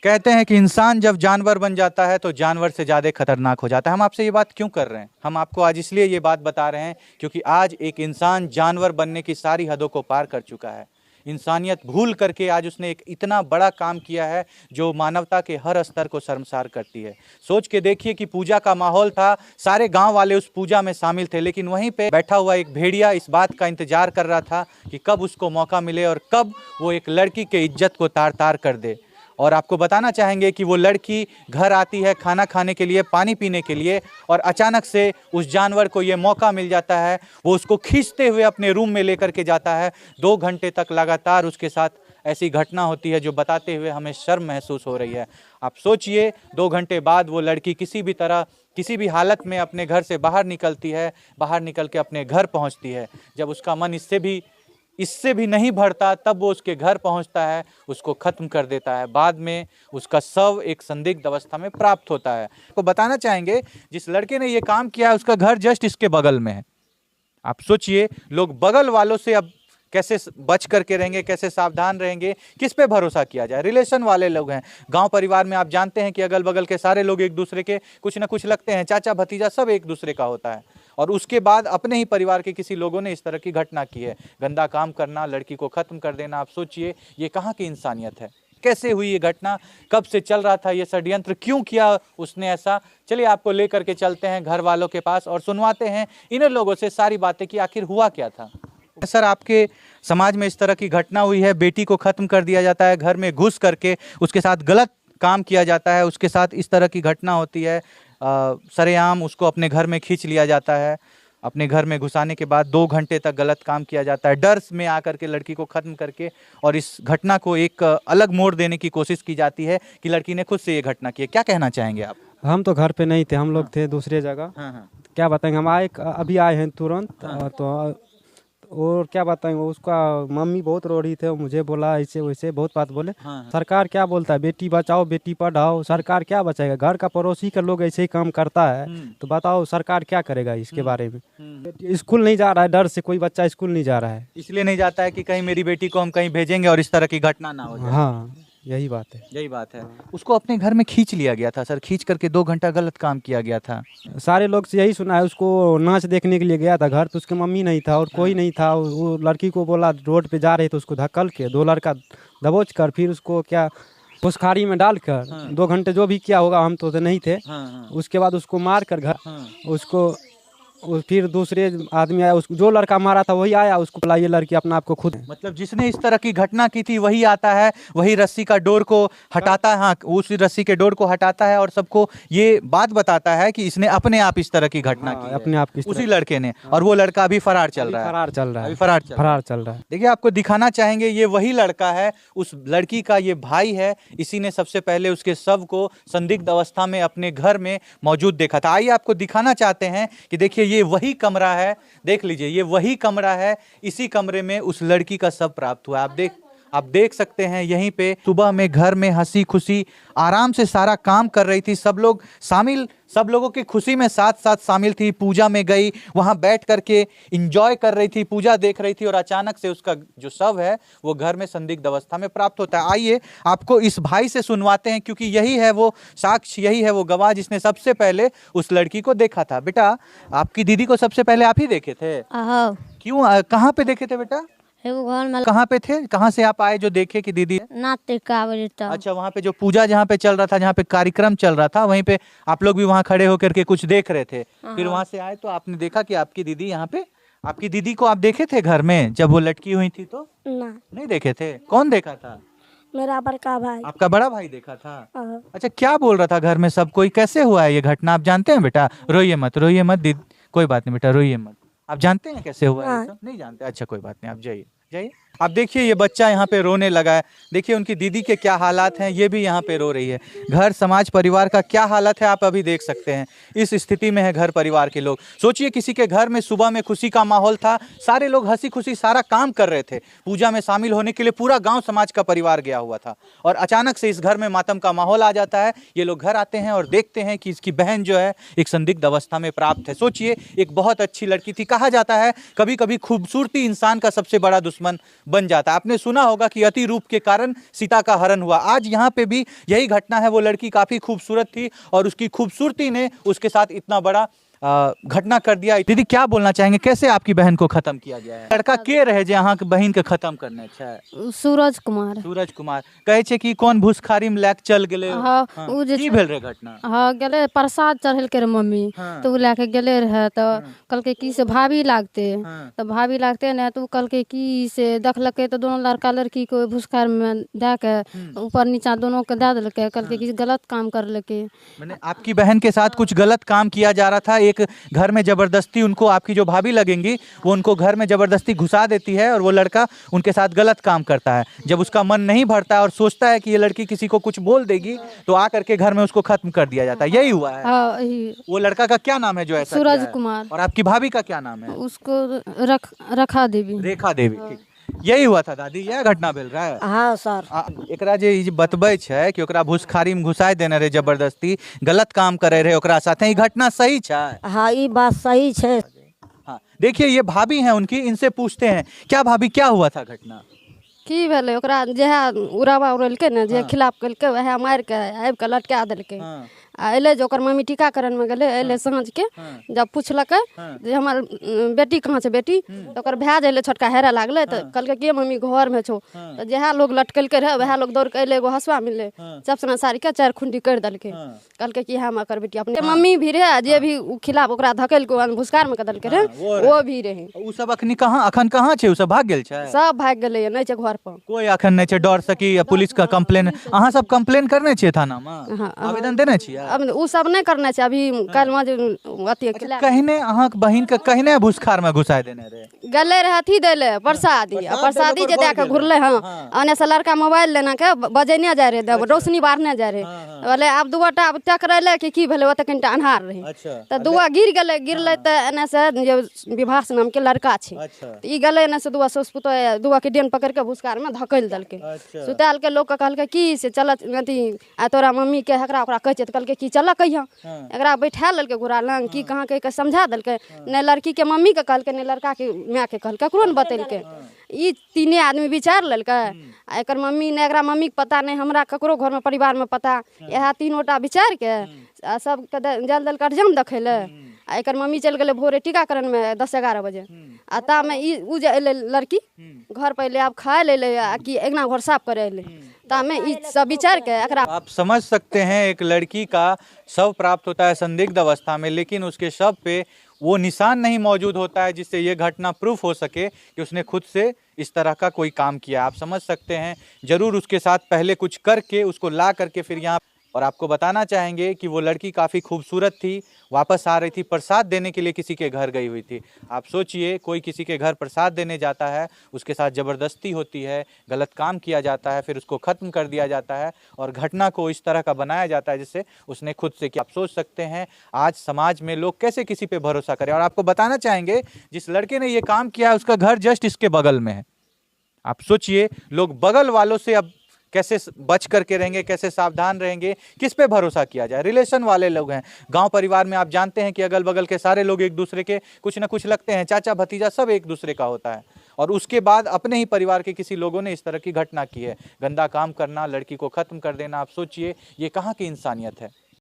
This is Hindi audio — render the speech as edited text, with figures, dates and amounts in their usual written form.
कहते हैं कि इंसान जब जानवर बन जाता है तो जानवर से ज़्यादा खतरनाक हो जाता है। हम आपसे ये बात क्यों कर रहे हैं? हम आपको आज इसलिए ये बात बता रहे हैं क्योंकि आज एक इंसान जानवर बनने की सारी हदों को पार कर चुका है। इंसानियत भूल करके आज उसने एक इतना बड़ा काम किया है जो मानवता के हर स्तर को शर्मसार करती है। सोच के देखिए कि पूजा का माहौल था, सारे गांव वाले उस पूजा में शामिल थे, लेकिन वहीं पे बैठा हुआ एक भेड़िया इस बात का इंतजार कर रहा था कि कब उसको मौका मिले और कब वो एक लड़की के इज्जत को तार तार कर दे। और आपको बताना चाहेंगे कि वो लड़की घर आती है खाना खाने के लिए, पानी पीने के लिए, और अचानक से उस जानवर को ये मौका मिल जाता है। वो उसको खींचते हुए अपने रूम में लेकर के जाता है। 2 घंटे तक लगातार उसके साथ ऐसी घटना होती है जो बताते हुए हमें शर्म महसूस हो रही है। आप सोचिए, 2 घंटे बाद वो लड़की किसी भी तरह, किसी भी हालत में अपने घर से बाहर निकलती है, बाहर निकल के अपने घर पहुंचती है। जब उसका मन इससे भी नहीं भरता तब वो उसके घर पहुंचता है, उसको ख़त्म कर देता है। बाद में उसका शव एक संदिग्ध अवस्था में प्राप्त होता है। तो बताना चाहेंगे जिस लड़के ने ये काम किया है उसका घर जस्ट इसके बगल में है। आप सोचिए, लोग बगल वालों से अब कैसे बच करके रहेंगे, कैसे सावधान रहेंगे, किस पे भरोसा किया जाए? रिलेशन वाले लोग हैं, गांव परिवार में आप जानते हैं कि अगल बगल के सारे लोग एक दूसरे के कुछ ना कुछ लगते हैं, चाचा भतीजा सब एक दूसरे का होता है। और उसके बाद अपने ही परिवार के किसी लोगों ने इस तरह की घटना की है, गंदा काम करना, लड़की को ख़त्म कर देना। आप सोचिए ये कहाँ की इंसानियत है? कैसे हुई ये घटना? कब से चल रहा था ये षड्यंत्र? क्यों किया उसने ऐसा? चलिए आपको लेकर के चलते हैं घर वालों के पास और सुनवाते हैं इन लोगों से सारी बातें कि आखिर हुआ क्या था। सर, आपके समाज में इस तरह की घटना हुई है, बेटी को ख़त्म कर दिया जाता है, घर में घुस करके उसके साथ गलत काम किया जाता है, उसके साथ इस तरह की घटना होती है, सरेआम उसको अपने घर में खींच लिया जाता है, अपने घर में घुसाने के बाद 2 घंटे तक गलत काम किया जाता है, डर में आकर के लड़की को ख़त्म करके, और इस घटना को एक अलग मोड़ देने की कोशिश की जाती है कि लड़की ने खुद से ये घटना की है। क्या कहना चाहेंगे आप? हम तो घर पे नहीं थे, हम लोग थे दूसरे जगह। क्या बताएंगे, हम अभी आए हैं तुरंत। तो और क्या बताएंगे, उसका मम्मी बहुत रो रही थे, मुझे बोला ऐसे वैसे बहुत बात बोले। सरकार क्या बोलता है, बेटी बचाओ बेटी पढ़ाओ, सरकार क्या बचाएगा? घर का पड़ोसी का लोग ऐसे ही काम करता है तो बताओ सरकार क्या करेगा इसके बारे में? स्कूल नहीं जा रहा है, डर से कोई बच्चा स्कूल नहीं जा रहा है। इसलिए नहीं जाता है कि कहीं मेरी बेटी को हम कहीं भेजेंगे और इस तरह की घटना ना हो जाए। हाँ, यही बात है। यही बात है। उसको अपने घर में खींच लिया गया था सर, खींच करके 2 घंटा गलत काम किया गया था। सारे लोग से यही सुना है। उसको नाच देखने के लिए गया था घर, तो उसकी मम्मी नहीं था और कोई नहीं था। वो लड़की को बोला रोड पे जा रहे तो उसको धक्कल के 2 लड़का दबोच कर फिर उसको क्या पुस्खारी में डालकर 2 घंटे जो भी किया होगा, हम तो नहीं थे। उसके बाद उसको मार कर घर उसको फिर दूसरे आदमी आया, उसको जो लड़का मारा था वही आया, उसको बोला ये लड़की अपना आप को खुद। मतलब जिसने इस तरह की घटना की थी वही आता है, वही रस्सी का डोर को हटाता है। हाँ, उस रस्सी के डोर को हटाता है और सबको ये बात बताता है कि इसने अपने आप इस तरह की घटना की अपने आप की, उसी लड़के ने। और वो लड़का अभी फरार चल रहा है। फरार चल रहा है। देखिए, आपको दिखाना चाहेंगे ये वही लड़का है, उस लड़की का ये भाई है। इसी ने सबसे पहले उसके शव को संदिग्ध अवस्था में अपने घर में मौजूद देखा था। आइए आपको दिखाना चाहते हैं कि देखिए ये वही कमरा है, देख लीजिए ये वही कमरा है। इसी कमरे में उस लड़की का शव प्राप्त हुआ। आप देख सकते हैं यहीं पे सुबह में घर में हंसी खुशी आराम से सारा काम कर रही थी। सब लोगों की खुशी में साथ साथ शामिल थी। पूजा में गई, वहां बैठ करके एंजॉय कर रही थी, पूजा देख रही थी, और अचानक से उसका जो शव है वो घर में संदिग्ध अवस्था में प्राप्त होता है। आइए आपको इस भाई से सुनवाते हैं क्योंकि यही है वो साक्ष्य, यही है वो गवाह जिसने सबसे पहले उस लड़की को देखा था। बेटा, आपकी दीदी को सबसे पहले आप ही देखे थे? क्यों, कहाँ पे देखे थे बेटा? कहाँ पे थे? कहाँ से आप आए जो देखे कि दीदी? अच्छा, वहाँ पे जो पूजा जहाँ पे चल रहा था, जहाँ पे कार्यक्रम चल रहा था, वहीं पे आप लोग भी वहाँ खड़े होकर के कुछ देख रहे थे। फिर वहाँ से आए तो आपने देखा कि आपकी दीदी यहाँ पे। आपकी दीदी को आप देखे थे घर में जब वो लटकी हुई थी? तो नहीं देखे थे। कौन देखा था? मेरा बड़का भाई। आपका बड़ा भाई देखा था? अच्छा, क्या बोल रहा था घर में सब कोई? कैसे हुआ है ये घटना आप जानते हैं? बेटा रोइए मत दीदी, कोई बात नहीं बेटा, रोइए मत। आप जानते हैं कैसे हुआ है? नहीं जानते? अच्छा कोई बात नहीं, आप जाइए। आप देखिए ये बच्चा यहाँ पे रोने लगा है। देखिए उनकी दीदी के क्या हालात हैं, ये भी यहाँ पे रो रही है। घर समाज परिवार का क्या हालत है आप अभी देख सकते हैं। इस स्थिति में है घर परिवार के लोग। सोचिए किसी के घर में सुबह में खुशी का माहौल था, सारे लोग हंसी खुशी सारा काम कर रहे थे, पूजा में शामिल होने के लिए पूरा गाँव समाज का परिवार गया हुआ था, और अचानक से इस घर में मातम का माहौल आ जाता है। ये लोग घर आते हैं और देखते हैं कि इसकी बहन जो है एक संदिग्ध अवस्था में प्राप्त है। सोचिए एक बहुत अच्छी लड़की थी। कहा जाता है कभी कभी खूबसूरती इंसान का सबसे बड़ा दुश्मन बन जाता है। आपने सुना होगा कि अति रूप के कारण सीता का हरण हुआ। आज यहाँ पे भी यही घटना है। वो लड़की काफी खूबसूरत थी और उसकी खूबसूरती ने उसके साथ इतना बड़ा घटना कर दिया। दीदी क्या बोलना चाहेंगे, कैसे आपकी बहन को खत्म किया गया है? लड़का के रहे जे अहाँ के बहन के खत्म करने छै? सूरज कुमार। सूरज कुमार कहे छै कि कौन भूसखारी में लैक चल गेले। हाँ, उ जे की भेल रहे घटना? हाँ गेले प्रसाद चढ़ेलकै रे मम्मी। हाँ। तो उ लेके गेले रहे तो कहलकै की से भाभी लागते। हाँ। तो भाभी लागते ने तो कहलकै की से देखलकै तो दोनों लड़का लड़की को भूसखार में दे के ऊपर नीचा दोनों के दे देलकै। कहलकै कि गलत काम करलकै। मैंने आपकी बहन के साथ कुछ गलत काम किया जा रहा था। एक घर में जबरदस्ती उनको, आपकी जो भाभी लगेंगी वो उनको घर में जबरदस्ती घुसा देती है और वो लड़का उनके साथ गलत काम करता है। जब उसका मन नहीं भरता है और सोचता है कि ये लड़की किसी को कुछ बोल देगी तो आकर के घर में उसको खत्म कर दिया जाता है। यही हुआ है? हाँ, वो लड़का का क्या नाम है जो ऐसा सूरज किया है? कुमार। और आपकी भाभी का क्या नाम है? उसको रखा देवी। रेखा देवी। ठीक। यही हुआ था दादी, यह घटना भेल रहा है? हाँ सर। एकरा जे ई जे बतबै छै कि ओकरा घूसखारी में घुसाय देने रहे, जबरदस्ती गलत काम करे रहे ओकरा साथे, ई घटना सही छै? हाँ ये बात सही है। हाँ देखिए ये भाभी हैं उनकी, इनसे पूछते हैं। क्या भाभी क्या हुआ था घटना? की भेलै ओकरा जेहा उड़ावा उड़ेलकै ने, जे खिलाफ केलकै वएह मारि के आबि के लटका देलकै। आ अयलै जे ओकर मम्मी टीकाकरण में गेलै, अयलै साँझ के जब पूछलकै जे हमर बेटी कहाँ छै बेटी, तो ओकर भाय अयलै छोटका हेरे लागलै तो कहलकै के मम्मी घर में छौ। तो जएह लोग लटकेलकै रहे वएह लोग दौड़ के अयलै, एगो हसुआ मिललै, चपसना साड़ी के 4 खूंटी कर देलकै। कहलकै कि हम एकर बेटी अपने मम्मी भी रहे, जे भी उ खिलाफ ओकरा धकेलकै भुसकार में देलकै रहे वो भी रहे। उ सब अखनी कहाँ, अखन कहाँ छै? उ सब भाग गेल छै? सब भाग गेलै, नहीं छै घर पर। कोई अखन नहीं छै डर सकी या पुलिस का कंप्लेन? अहाँ सब कंप्लेन करने छियै थाना में? हाँ, आवेदन देने छियै? अब उ सब नहीं करना छै। अभी कल में अथी कहने अहाँ के बहिन के कहने भूसखार में घुसाय देने रहे? गले रहे अथी दै ले प्रसादी, प्रसादी जे दे के घुरले। हाँ, आने से लड़का मोबाइल लेना के बजेने जाय रहे, रोशनी बारने जाय रहे। बोले अब दुआटा अब टकराइले कि भेलै, ओते कनिटा अन्हार रहे तो दुआ गिर गेलै। गिरलै तो एने से जे विभास नाम के लड़का छै तो ई गेलै एने से दुआ सोसपुतो दुआ के डेन पकड़ के भूसकार में धकेल देलकै। सुताल के लोग के कहलकै की से चल अथी आ तोरा मम्मी के हकरा ओकरा कहै छै तो कहलकै की चल कहिया। एकरा बैठा लेलकै घोड़ा लंग, की कहाँ के समझा देलकै। ने लड़की के मम्मी के कहलकै ने लड़का के माय के कहलकै, ककरो ने बतेलकै। ई तीने आदमी विचार लेलकै। आ एकर मम्मी ने एकरा मम्मी के पता नहीं, हमरा ककरो घर में परिवार में पता। यह तीनोटा विचार के आ सब के जल देलकै एग्जाम देखै ले। आ एकर मम्मी चल गेलै भोरे टीकाकरण में 10-11 बजे। आ ता में ई उ जे अयलै लड़की घर पे अयलै, आब खाए ले आ कि एगना घर साफ करे अयलै। ता में ई सब विचार के एकरा। आप समझ सकते हैं एक लड़की का शव प्राप्त होता है संदिग्ध अवस्था में, लेकिन उसके शव पे वो निशान नहीं मौजूद होता है जिससे ये घटना प्रूफ हो सके कि उसने खुद से इस तरह का कोई काम किया। आप समझ सकते हैं जरूर उसके साथ पहले कुछ करके उसको ला करके फिर यहाँ। और आपको बताना चाहेंगे कि वो लड़की काफ़ी खूबसूरत थी, वापस आ रही थी, प्रसाद देने के लिए किसी के घर गई हुई थी। आप सोचिए कोई किसी के घर प्रसाद देने जाता है, उसके साथ ज़बरदस्ती होती है, गलत काम किया जाता है, फिर उसको ख़त्म कर दिया जाता है और घटना को इस तरह का बनाया जाता है जिससे उसने खुद से किया। आप सोच सकते हैं आज समाज में लोग कैसे किसी पे भरोसा करें। और आपको बताना चाहेंगे जिस लड़के ने ये काम किया है उसका घर जस्ट इसके बगल में है। आप सोचिए लोग बगल वालों से अब कैसे बच करके रहेंगे, कैसे सावधान रहेंगे, किस पे भरोसा किया जाए। रिलेशन वाले लोग हैं, गांव परिवार में आप जानते हैं कि अगल बगल के सारे लोग एक दूसरे के कुछ ना कुछ लगते हैं, चाचा भतीजा सब एक दूसरे का होता है। और उसके बाद अपने ही परिवार के किसी लोगों ने इस तरह की घटना की है, गंदा काम करना, लड़की को खत्म कर देना। आप सोचिए ये कहाँ की इंसानियत है।